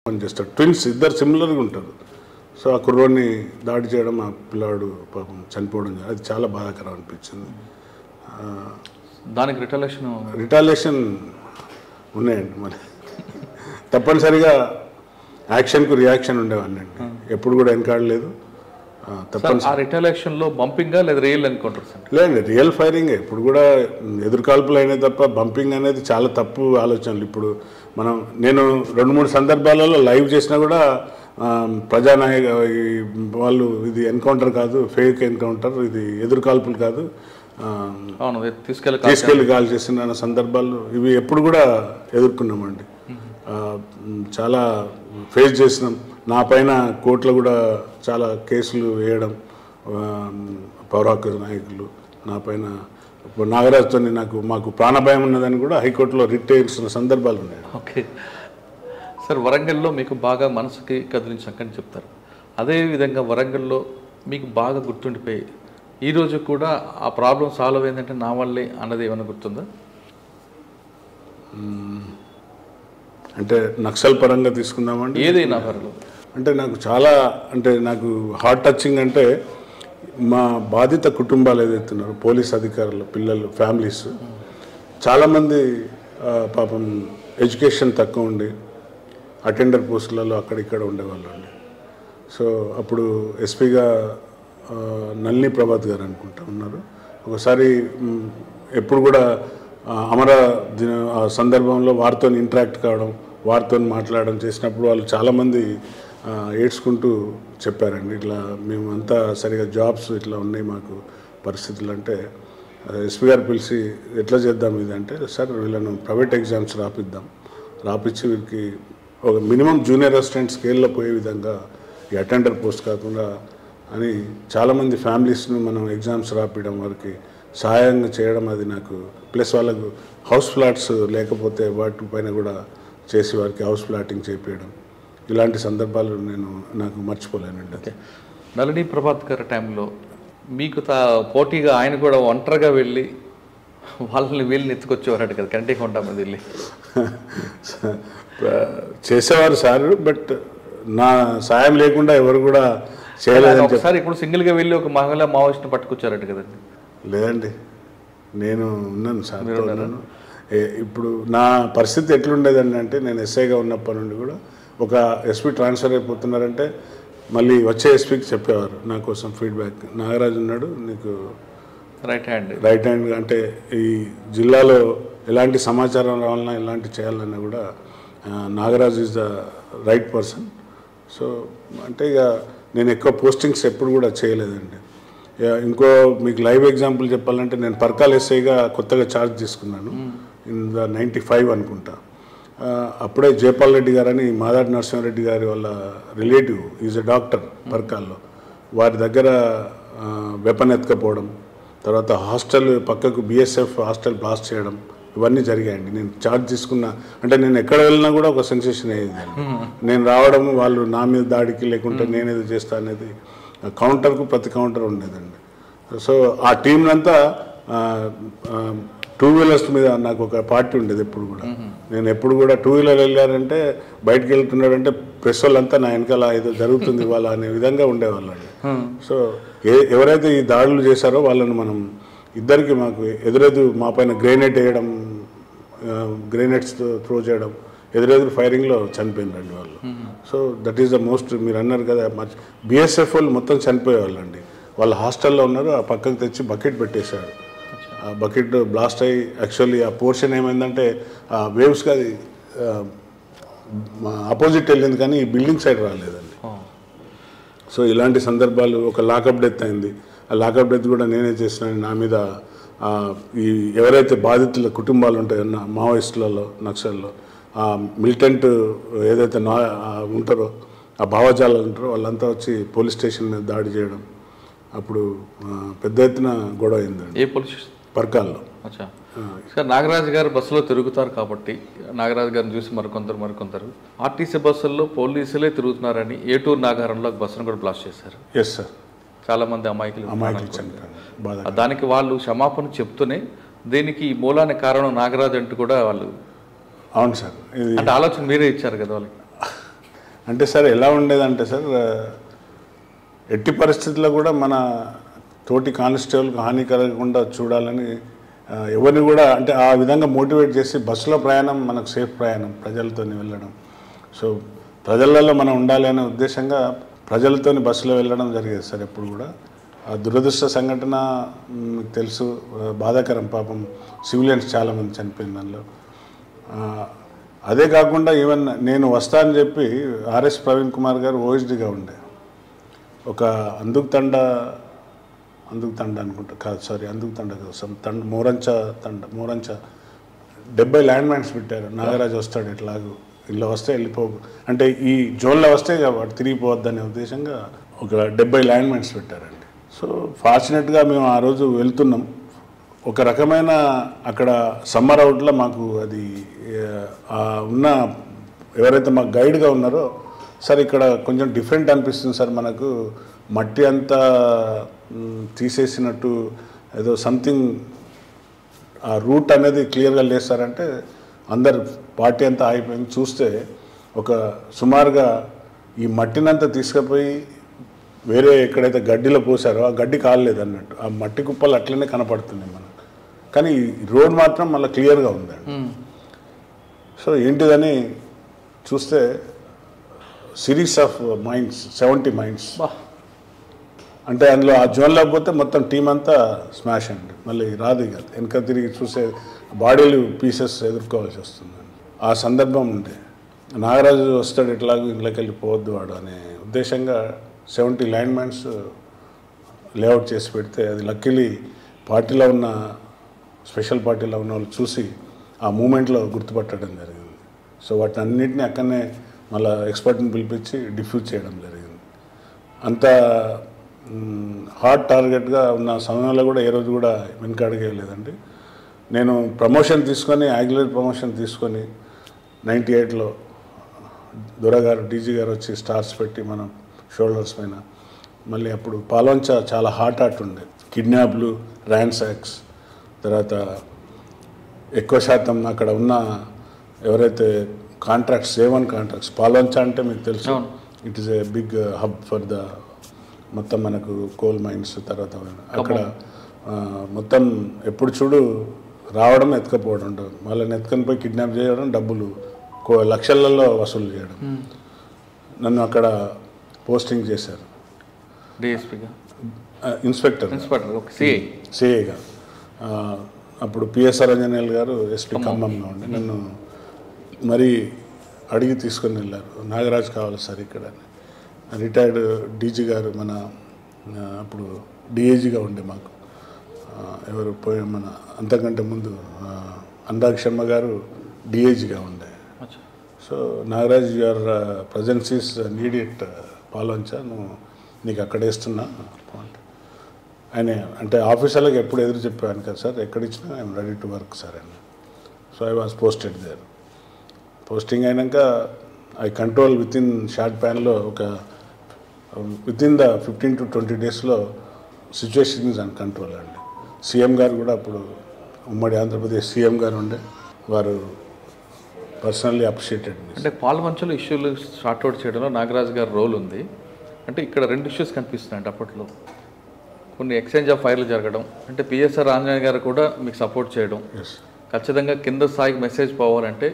పనిచేస్తాడు. ట్విన్స్ ఇద్దరు సిమిలర్గా ఉంటారు. సో ఆ కుర్రోడిని దాడి చేయడం, ఆ పిల్లాడు పాపం చనిపోవడం అది చాలా బాధాకరం అనిపించింది. దానికి రిటాలియేషన్ ఉన్నాయండి. మరి తప్పనిసరిగా యాక్షన్కు రియాక్షన్ ఉండేవాడిని అండి. ఎప్పుడు కూడా వెనకాడలేదు. ఆ రిటాలియేషన్లో బంపింగా లేదా రియల్ ఎన్కౌంటర్స్? లేదండి, రియల్ ఫైరింగ్. ఇప్పుడు కూడా ఎదురుకాల్పులు అయినాయి తప్ప బంపింగ్ అనేది చాలా తప్పు ఆలోచనలు. ఇప్పుడు నేను 2-3 సందర్భాలలో లైవ్ చేసినా కూడా ప్రజానాయక వాళ్ళు ఇది ఎన్కౌంటర్ కాదు, ఫేక్ ఎన్కౌంటర్, ఇది ఎదురుకాల్పులు కాదు, తీసుకెళ్ళి కాల్ చేసిన సందర్భాలు ఇవి ఎప్పుడు కూడా ఎదుర్కొన్నామండి. చాలా ఫేస్ చేసినాం. నా పైన కోర్టులో కూడా చాలా కేసులు వేయడం, పౌరాక నాయకులు నా పైన. నాగరాజుతో మాకు ప్రాణభయం ఉన్నదని కూడా హైకోర్టులో రిట్ వేసిన సందర్భాలు ఉన్నాయి. ఓకే సార్, వరంగల్లో మీకు బాగా మనసుకి కదిలించాకని చెప్తారు. అదేవిధంగా వరంగల్లో మీకు బాగా గుర్తుండిపోయి ఈరోజు కూడా ఆ ప్రాబ్లం సాల్వ్ అయిందంటే నా వల్లే అన్నది ఏమైనా గుర్తుందా? అంటే నక్సల్ పరంగా తీసుకుందామండి, ఏదైనా పర్లేదు. అంటే నాకు హార్ట్ టచింగ్ అంటే మా బాధిత కుటుంబాలు ఏదైతున్నారో, పోలీస్ అధికారులు, పిల్లలు, ఫ్యామిలీస్ చాలామంది పాపం ఎడ్యుకేషన్ తక్కువ ఉండి అటెండర్ పోస్టులలో అక్కడిక్కడ ఉండేవాళ్ళు అండి. సో అప్పుడు ఎస్పీగా నల్ని ప్రభాత్ గారు అనుకుంటా ఉన్నారు. ఒకసారి ఎప్పుడు కూడా అమర దిన సందర్భంలో వారితో ఇంటరాక్ట్ కావడం, వారితో మాట్లాడడం చేసినప్పుడు వాళ్ళు చాలామంది ఏడ్చుకుంటూ చెప్పారండి, ఇట్లా మేము అంతా సరిగా జాబ్స్ ఇట్లా ఉన్నాయి మాకు పరిస్థితులు. అంటే ఎస్పీ గారు పిలిచి ఎట్లా చేద్దాం ఇది అంటే, సార్ వీళ్ళను ప్రైవేట్ ఎగ్జామ్స్ రాపించి వీరికి ఒక మినిమం జూనియర్ అసిస్టెంట్ స్కేల్లో పోయే విధంగా ఈ అటెండర్ పోస్ట్ కాకుండా అని చాలామంది ఫ్యామిలీస్ను మనం ఎగ్జామ్స్ రాపించడం, వారికి సహాయంగా చేయడం, అది నాకు ప్లస్ వాళ్ళకు హౌస్ ఫ్లాట్స్ లేకపోతే వాటి పైన కూడా చేసి వారికి హౌస్ ఫ్లాటింగ్ చేయించడం, ఇలాంటి సందర్భాలు నాకు మర్చిపోలేనండి. ఓకే, నళిని ప్రభాత్ గారి టైంలో మీకు పోటీగా ఆయన కూడా ఒంటరిగా వెళ్ళి వాళ్ళని వీళ్ళని ఎత్తుకొచ్చేవారట కదా, కంటికి ఉంటామని వెళ్ళి చేసేవారు సార్. బట్ నా సాయం లేకుండా ఎవరు కూడా చేయలేదు. ఒకసారి ఇప్పుడు సింగిల్గా వెళ్ళి ఒక మహిళా మావోయిస్ట్ని పట్టుకొచ్చారట కదండి? లేదండి, నేను ఉన్నాను సార్. ఇప్పుడు నా పరిస్థితి ఎట్లుండేదండి అంటే, నేను ఎస్ఐగా ఉన్నప్పటి నుండి కూడా ఒక ఎస్పీ ట్రాన్స్ఫర్ అయిపోతున్నారంటే మళ్ళీ వచ్చే ఎస్పీకి చెప్పేవారు నా కోసం ఫీడ్బ్యాక్. నాగరాజు ఉన్నాడు, నీకు రైట్ హ్యాండ్ అంటే ఈ జిల్లాలో ఎలాంటి సమాచారం రావాలన్నా ఎలాంటి చేయాలన్నా కూడా Nagaraju is the right person. So అంటే ఇక నేను ఎక్కువ పోస్టింగ్స్ ఎప్పుడు కూడా చేయలేదండి. ఇంకో మీకు లైవ్ ఎగ్జాంపుల్ చెప్పాలంటే, నేను పర్కాల్ ఎస్ఐగా కొత్తగా ఛార్జ్ తీసుకున్నాను ఇన్ ద 95 అనుకుంటా. అప్పుడే జయపాల్ రెడ్డి గారని మాదాడి నరసింహారెడ్డి గారి వాళ్ళ రిలేటివ్ ఈజ్ ఎ డాక్టర్ పర్కాల్లో, వారి దగ్గర వెపన్ ఎత్తుకపోవడం, తర్వాత హాస్టల్ పక్కకు బిఎస్ఎఫ్ హాస్టల్ బ్లాస్ట్ చేయడం, ఇవన్నీ జరిగాయండి. నేను ఛార్జ్ తీసుకున్న అంటే నేను ఎక్కడ వెళ్ళినా కూడా ఒక సెన్సేషన్ అయ్యేది. నేను రావడం, వాళ్ళు నా మీద దాడికి లేకుంటే నేనేదో చేస్తా అనేది కౌంటర్కు ప్రతి కౌంటర్ ఉండేదండి. సో ఆ టీంనంతా 2 వీలర్స్ మీద నాకు ఒక పార్టీ ఉండేది ఎప్పుడు కూడా. నేను ఎప్పుడు కూడా 2 వీలర్ వెళ్ళారంటే బయటకు వెళ్తున్నాడంటే ప్రెస్ వాళ్ళంతా నా వెనకాల ఏదో జరుగుతుంది ఇవాళ అనే విధంగా ఉండేవాళ్ళండి. సో ఎవరైతే ఈ దాడులు చేశారో వాళ్ళను మనం ఇద్దరికి మాకు మా పైన గ్రెనేడ్ వేయడం, గ్రెనేడ్స్ త్రో చేయడం, ఎదురెదురు ఫైరింగ్లో చనిపోయినారండి వాళ్ళు. So that is the most, మీరు అన్నారు కదా బిఎస్ఎఫ్ వాళ్ళు మొత్తం చనిపోయేవాళ్ళండి. వాళ్ళు హాస్టల్లో ఉన్నారు, ఆ పక్కకు తెచ్చి బకెట్ పెట్టేశాడు. ఆ బకెట్ బ్లాస్ట్ అయ్యి యాక్చువల్లీ ఆ పోర్షన్ ఏమైందంటే ఆ వేవ్స్కి అది ఆపోజిట్ వెళ్ళింది కానీ ఈ బిల్డింగ్ సైడ్ రాలేదండి. సో ఇలాంటి సందర్భాలు, ఒక లాకప్ డెత్ అయింది. ఆ లాకప్ డెత్ కూడా నేనే చేసినాను. నా మీద ఈ ఎవరైతే బాధితుల కుటుంబాలు ఉంటాయో మావోయిస్టులలో, నక్సల్లో, ఆ మిలిటెంట్ ఏదైతే ఉంటారో, ఆ భావజాలాలు ఉంటారో వాళ్ళంతా వచ్చి పోలీస్ స్టేషన్ మీద దాడి చేయడం, అప్పుడు పెద్ద ఎత్తున గొడవ అయిందండి. ఏ పోలీస్ స్టేషన్? పర్కాల్లో. సార్, నాగరాజు గారు బస్సులో తిరుగుతారు కాబట్టి నాగరాజు గారిని చూసి మరికొందరు ఆర్టీసీ బస్సుల్లో పోలీసులే తిరుగుతున్నారని ఏటూరు నాగారంలో బస్సును కూడా బ్లాస్ట్ చేశారు. ఎస్ సార్, చాలామంది అమాయకులు చనిపోయారు. దానికి వాళ్ళు క్షమాపణ చెప్తూనే దీనికి మూలానికి కారణం నాగరాజు అంటూ కూడా వాళ్ళు. అవును సార్, అంటే ఆలోచన మీరే ఇచ్చారు కదా వాళ్ళకి. అంటే సార్ ఎలా ఉండేదంటే సార్ ఎట్టి పరిస్థితుల్లో కూడా మన తోటి కానిస్టేబుల్కి హాని కలగకుండా చూడాలని ఎవరిని కూడా అంటే ఆ విధంగా మోటివేట్ చేసి బస్సులో ప్రయాణం మనకు సేఫ్ ప్రయాణం ప్రజలతో వెళ్ళడం. సో ప్రజలలో మనం ఉండాలి అనే ఉద్దేశంగా ప్రజలతో బస్సులో వెళ్ళడం జరిగేది సార్ ఎప్పుడు కూడా. ఆ దురదృష్ట సంఘటన మీకు తెలుసు, బాధాకరం. పాపం సివిలియన్స్ చాలామంది చనిపోయిన దానిలో. అదే కాకుండా ఈవెన్ నేను వస్తా అని చెప్పి ఆర్ఎస్ ప్రవీణ్ కుమార్ గారు ఓఎస్డీగా ఉండే ఒక అందుకు తండ అనుకుంటా కాదు, సారీ అందుకు తండ కోసం మోరంచ 70 ల్యాండ్ మైన్స్ పెట్టారు. నాగరాజు వస్తాడు ఎట్లాగూ ఇలా వస్తే వెళ్ళిపోకు అంటే ఈ జోన్లో వస్తే వాడు తిరిగిపోవద్దనే ఉద్దేశంగా ఒక 70 ల్యాండ్ మైన్స్ పెట్టారండి. సో ఫార్చునేట్గా మేము ఆ రోజు వెళ్తున్నాం. ఒక రకమైన అక్కడ సమ్మర్ అవుట్లో మాకు అది ఉన్న ఎవరైతే మాకు గైడ్గా ఉన్నారో సార్ ఇక్కడ కొంచెం డిఫరెంట్ అనిపిస్తుంది సార్, మనకు మట్టి అంతా తీసేసినట్టు ఏదో సంథింగ్ ఆ రూట్ అనేది క్లియర్గా లేదు సార్ అంటే అందరు పార్టీ అంతా అయిపోయింది. చూస్తే ఒక సుమారుగా ఈ మట్టినంతా తీసుకుపోయి వేరే ఎక్కడైతే గడ్డిలో పోసారో ఆ గడ్డి కాలేదు అన్నట్టు ఆ మట్టి కుప్పలు అట్లనే కనపడుతున్నాయి మనకు, కానీ రోడ్ మాత్రం మళ్ళీ క్లియర్గా ఉందండి. సో ఏంటిదని చూస్తే సిరీస్ ఆఫ్ మైన్స్ 70 మైన్స్ అంటే అందులో ఆ జోన్లో పోతే మొత్తం టీం అంతా స్మాష్ అండి. మళ్ళీ రాదు ఇక వెనక తిరిగి చూసే బాడీలు పీసెస్ ఎదుర్కోవాల్సి వస్తుందండి. ఆ సందర్భం ఉండే నాగరాజు వస్తాడు ఎట్లాగో ఇంట్లోకి వెళ్ళిపోవద్దు వాడు అనే ఉద్దేశంగా 70 ల్యాండ్ మైన్స్ లేఅవుట్ చేసి పెడితే అది లక్కీలీ పార్టీలో ఉన్న స్పెషల్ పార్టీలో ఉన్న వాళ్ళు చూసి ఆ మూమెంట్లో గుర్తుపట్టడం జరిగింది. సో వాటిని అన్నింటినీ అక్కడనే మళ్ళీ ఎక్స్పర్ట్ని పిలిపించి డిఫ్యూజ్ చేయడం జరిగింది. అంత హార్డ్ టార్గెట్గా ఉన్న సమయంలో కూడా ఏ రోజు కూడా వెనకాడగలేదండి. నేను ప్రమోషన్ తీసుకొని యాక్యులర్ ప్రమోషన్ తీసుకొని 98లో దొరగారు డీజీ గారు వచ్చి స్టార్స్ పెట్టి మన షోల్డర్స్ పైన మళ్ళీ అప్పుడు పాల్వంచ చాలా హాట్ ఉండే కిడ్నాప్లు, ర్యాన్సాక్స్, తర్వాత ఎక్కువ శాతం అక్కడ ఉన్న ఎవరైతే కాంట్రాక్ట్స్ A1 కాంట్రాక్ట్స్ పాల్వంచ అంటే మీకు తెలుసు it is a big hub for the మొత్తం మనకు కోల్ మైన్స్. తర్వాత అక్కడ మొత్తం ఎప్పుడు చూడు రావడం ఎత్తుకపోవడం ఉంటుంది, వాళ్ళని ఎత్తుకొని పోయి కిడ్నాప్ చేయడం, డబ్బులు లక్షలలో వసూలు చేయడం. నన్ను అక్కడ పోస్టింగ్ చేశారు డిఎస్పీగా, ఇన్స్పెక్టర్ సిఐగా. అప్పుడు పిఎస్ఆర్ అంజనేయులు గారు ఎస్పీ ఖమ్మంలో ఉండి నన్ను మరీ అడిగి తీసుకొని వెళ్ళారు. నాగరాజు కావాలి సార్ ఇక్కడ అని. రిటైర్డ్ డీజీ గారు మన అప్పుడు డిఐజీగా ఉండే మాకు ఎవరు పోయి మన అంతకంటే ముందు అనురాగ్ శర్మ గారు డిఐజీగా ఉండే. So Nagaraj your presence is needed Palvancha, నువ్వు నీకు అక్కడ వేస్తున్నా ఆయన అంటే ఆఫీసర్లకు ఎప్పుడు ఎదురు చెప్పాను కదా సార్, ఎక్కడిచ్చినా I'm ready to work sir అని. So I was posted there. Posting అయినాక I control within short ప్యాన్లో విత్ ఇన్ ద 15 to 20 డేస్లో సిచ్యువేషన్ ఈజ్ అన్ కంట్రోల్ అండి. సీఎం గారు కూడా అప్పుడు ఉమ్మడి ఆంధ్రప్రదేశ్ సీఎం గారు ఉండే, వారు పర్సనల్లీ అప్రిషియేటెడ్. అంటే పాల్వంచలో ఇష్యూలు సార్ట్అవుట్ చేయడంలో నాగరాజు గారి రోల్ ఉంది. అంటే ఇక్కడ 2 ఇష్యూస్ కనిపిస్తున్నాయండి అప్పట్లో. కొన్ని ఎక్స్చేంజ్ ఆఫ్ ఫైర్లు జరగడం, అంటే పిఎస్ఆర్ ఆంజనేయ గారు కూడా మీకు సపోర్ట్ చేయడం, ఖచ్చితంగా కింద స్థాయికి మెసేజ్ పోవాలంటే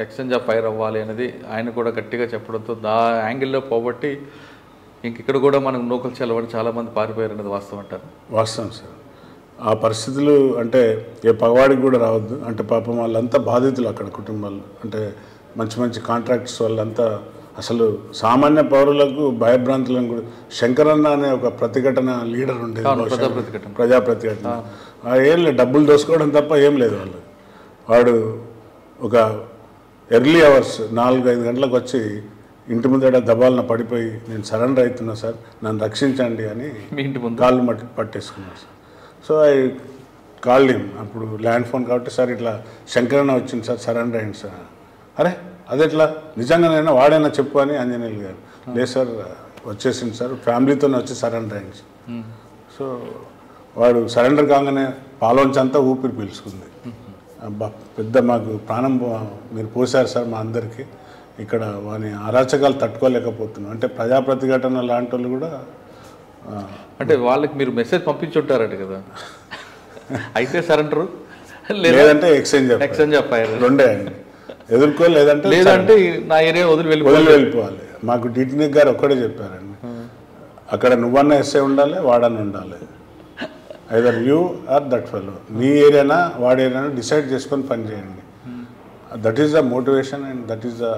ఎక్స్చేంజ్ ఆఫ్ ఫైర్ అవ్వాలి అనేది ఆయన కూడా గట్టిగా చెప్పడంతో ఆ యాంగిల్లో పోబట్టి ఇక్కడ కూడా మనకు నూకలు చల్లబడి చాలామంది పారిపోయారు అనేది వాస్తవం అంటారు. వాస్తవం సార్. ఆ పరిస్థితులు అంటే ఏ పగవాడికి కూడా రావద్దు. అంటే పాపం వాళ్ళంతా బాధితులు అక్కడ కుటుంబాలు, అంటే మంచి మంచి కాంట్రాక్ట్స్ వాళ్ళంతా అసలు సామాన్య పౌరులకు భయభ్రాంతులను కూడా. శంకరన్న అనే ఒక ప్రతిఘటన లీడర్ ఉండేది, ప్రజా ప్రతిఘటన. ఏం లేదు, డబ్బులు దోసుకోవడం తప్ప ఏం లేదు వాళ్ళు. వాడు ఒక ఎర్లీ అవర్స్ 4-5 గంటలకు వచ్చి ఇంటి ముందర దబాలన పడిపోయి నేను సరెండర్ అవుతున్నా సార్, నన్ను రక్షించండి అని కాళ్ళు పట్టేసుకున్నాను sir. So I called him. అప్పుడు ల్యాండ్ ఫోన్ కాబట్టి సార్ ఇట్లా శంకరన్న వచ్చింది సార్, సరెండర్ అయింది సార్. అరే అదెట్లా, నిజంగానైనా వాడైనా చెప్పు అని ఆంజనేయులు గారు. లేదు సార్ వచ్చేసింది సార్, ఫ్యామిలీతోనే వచ్చి సరెండర్ అయింది సార్. సో వాడు సరెండర్ కాగానే పాల్వంచంతా ఊపిరి పీల్చుకుంది. అబ్బా పెద్ద మాకు ప్రాణం మీరు పోసారు సార్ మా అందరికీ, ఇక్కడ వాని అరాచకాలు తట్టుకోలేకపోతున్నాం. అంటే ప్రజా ప్రతిఘటన లాంటి వాళ్ళు కూడా అంటే వాళ్ళకి మీరు మెసేజ్ పంపించుంటారట కదా, అయితే సరెండరు లేదంటే ఎక్స్చేంజ్ రెండే అండి, ఎదుర్కో లేదంటే నా ఏరియా వదిలి వెళ్ళిపోవాలి. మాకు డిటినిక్ గారు ఒక్కడే చెప్పారండి, అక్కడ నువ్వన్నా ఎస్ఐ ఉండాలి, వాడన్నా ఉండాలి, either you are that fellow. నీ ఏరియానా వాడి ఏరియానా డిసైడ్ చేసుకొని పని చేయండి. That is the motivation and that is the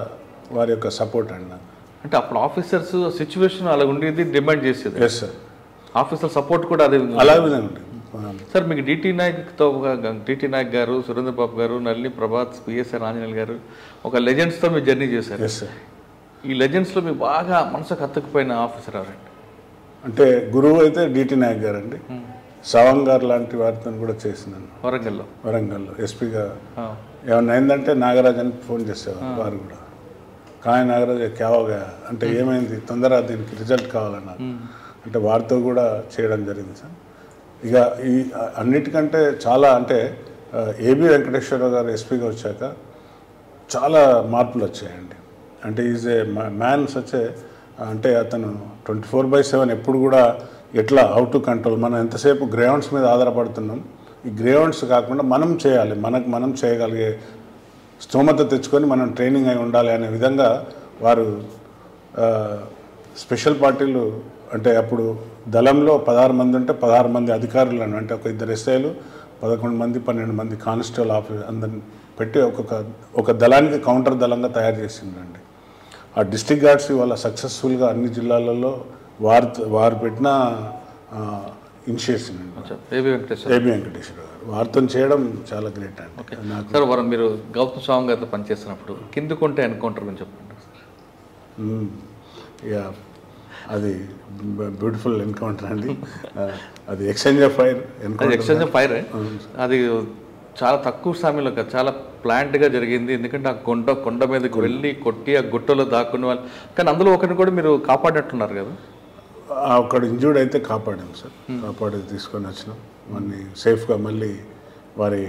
వారి యొక్క సపోర్ట్ అండి నాకు. అంటే అప్పుడు ఆఫీసర్స్ సిచ్యువేషన్ అలా ఉండేది, డిమాండ్ చేసేది. ఎస్ సార్, ఆఫీసర్ సపోర్ట్ కూడా అదే అలాగే సార్. మీకు డిటి నాయక్ గారు, సురేంద్ర బాబు గారు, నల్లి ప్రభాత్, పిఎస్ఆర్ ఆంజనేయులు గారు ఒక లెజెండ్స్తో మీరు జర్నీ చేశారు. Yes sir. ఈ లెజెండ్స్లో మీకు బాగా మనసుకు హత్తుకుపోయిన ఆఫీసర్ ఎవరండి? అంటే గురువు అయితే డిటి నాయక్ గారు అండి. సవాంగ్ గారు లాంటి వారితో కూడా చేసినాను వరంగల్లో ఎస్పీగా. ఏమన్నా అయిందంటే నాగరాజ్ అని ఫోన్ చేసేవారు వారు కూడా, కాయ నాగరాజ్ క్యావగా అంటే ఏమైంది, తొందరగా దీనికి రిజల్ట్ కావాలన్నా అంటే వారితో కూడా చేయడం జరిగింది సార్. ఇక ఈ అన్నిటికంటే చాలా అంటే ఏబి వెంకటేశ్వరరావు గారు ఎస్పీగా వచ్చాక చాలా మార్పులు వచ్చాయండి. అంటే ఈజ్ ఏ మ్యాన్ సచ్ అంటే అతను 24/7 ఎప్పుడు కూడా ఎట్లా హౌ టు కంట్రోల్. మనం ఎంతసేపు గ్రేవౌండ్స్ మీద ఆధారపడుతున్నాం, ఈ గ్రేవౌండ్స్ కాకుండా మనం చేయాలి, మనం చేయగలిగే స్తోమత తెచ్చుకొని మనం ట్రైనింగ్ అయి ఉండాలి అనే విధంగా వారు స్పెషల్ పార్టీలు అంటే అప్పుడు దళంలో 16 మంది ఉంటే 16 మంది అధికారులను అంటే ఒక 2 ఎస్ఐలు 11 మంది 12 మంది కానిస్టేబుల్ ఆఫీసర్ అందరిని పెట్టి ఒక దళానికి కౌంటర్ దళంగా తయారు చేసిందండి. ఆ డిస్ట్రిక్ట్ గార్డ్స్ ఇవాళ సక్సెస్ఫుల్గా అన్ని జిల్లాలలో వారు పెట్టిన ఇనిషియేషన్ అండి. ఏబి వెంకటేశ్వర గారు వారితో చేయడం చాలా గ్రేట్ అండి. సార్ మీరు గౌతమ్ స్వామి గారితో పనిచేస్తున్నప్పుడు కిందకుంటే ఎన్కౌంటర్ గురించి చెప్పండి. అది బ్యూటిఫుల్ ఎన్కౌంటర్ అండి. అది ఎక్స్చేంజ్ ఆఫ్ ఫైర్. అది చాలా తక్కువ సమయంలో కాదు, చాలా ప్లాంట్గా జరిగింది. ఎందుకంటే ఆ కొండ మీదకి వెళ్ళి కొట్టి ఆ గుట్టలో దాక్కునే వాళ్ళు, కానీ అందులో ఒకరిని కూడా మీరు కాపాడినట్టున్నారు కదా. అక్కడ ఇంజూర్డ్ అయితే కాపాడాం సార్, కాపాడి తీసుకొని వచ్చినాం. వాడిని సేఫ్గా మళ్ళీ వారి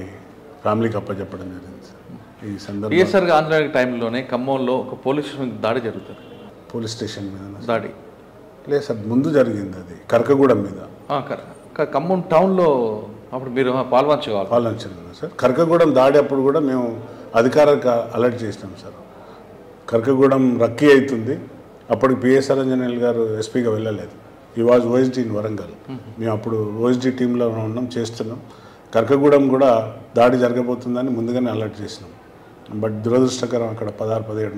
ఫ్యామిలీకి అప్పచెప్పడం జరిగింది సార్. ఈ సందర్భంగా పిఎస్ఆర్ ఆంధ్ర టైంలోనే ఖమ్మంలో ఒక పోలీస్ స్టేషన్ దాడి జరుగుతుంది. పోలీస్ స్టేషన్ మీద దాడి లేదు సార్, ముందు జరిగింది అది కరకగూడెం మీద. ఖమ్మం టౌన్లో అప్పుడు మీరు పాల్వంచాలి సార్. కరకగూడెం దాడి అప్పుడు కూడా మేము అధికారులకు అలర్ట్ చేసినాం సార్. కరకగూడెం రక్కీ అవుతుంది, అప్పటికి పిఎస్ఆర్ ఆంజనేయులు గారు ఎస్పీగా వెళ్ళలేదు. ఈ వాజ్ ఓఎస్డీ ఇన్ వరంగల్. మేము అప్పుడు ఓఎస్డీ టీంలో ఉన్నాం, చేస్తున్నాం. కరకగూడెం కూడా దాడి జరగబోతుందని ముందుగానే అలర్ట్ చేసినాం. బట్ దురదృష్టకరం అక్కడ 16-17